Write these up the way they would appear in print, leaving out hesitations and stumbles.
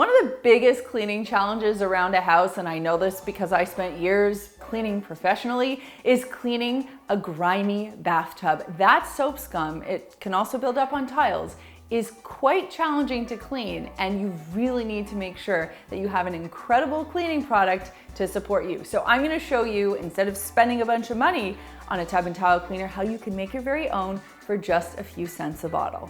One of the biggest cleaning challenges around a house, and I know this because I spent years cleaning professionally, is cleaning a grimy bathtub. That soap scum, it can also build up on tiles, is quite challenging to clean, and you really need to make sure that you have an incredible cleaning product to support you. So I'm gonna show you, instead of spending a bunch of money on a tub and tile cleaner, how you can make your very own for just a few cents a bottle.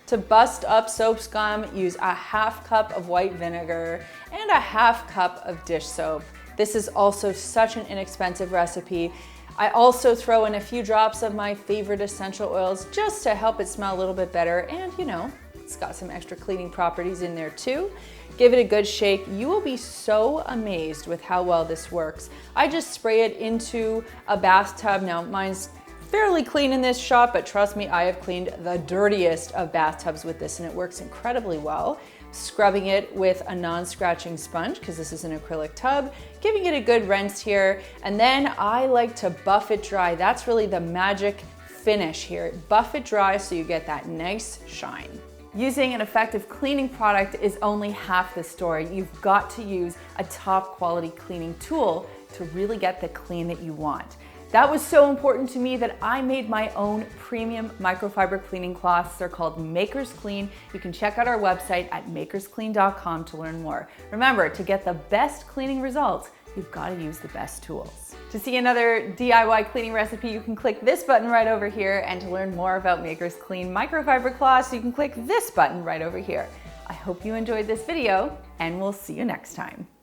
To bust up soap scum, use a half cup of white vinegar and a half cup of dish soap. This is also such an inexpensive recipe. I also throw in a few drops of my favorite essential oils just to help it smell a little bit better, and you know, it's got some extra cleaning properties in there too. Give it a good shake. You will be so amazed with how well this works. I just spray it into a bathtub. Now mine's fairly clean in this shot, but trust me, I have cleaned the dirtiest of bathtubs with this, and it works incredibly well. Scrubbing it with a non-scratching sponge, because this is an acrylic tub, giving it a good rinse here, and then I like to buff it dry. That's really the magic finish here. Buff it dry so you get that nice shine. Using an effective cleaning product is only half the story. You've got to use a top quality cleaning tool to really get the clean that you want. That was so important to me that I made my own premium microfiber cleaning cloths. They're called Makers Clean. You can check out our website at makersclean.com to learn more. Remember, to get the best cleaning results, you've got to use the best tools. To see another DIY cleaning recipe, you can click this button right over here, and to learn more about Makers Clean microfiber cloths, you can click this button right over here. I hope you enjoyed this video, and we'll see you next time.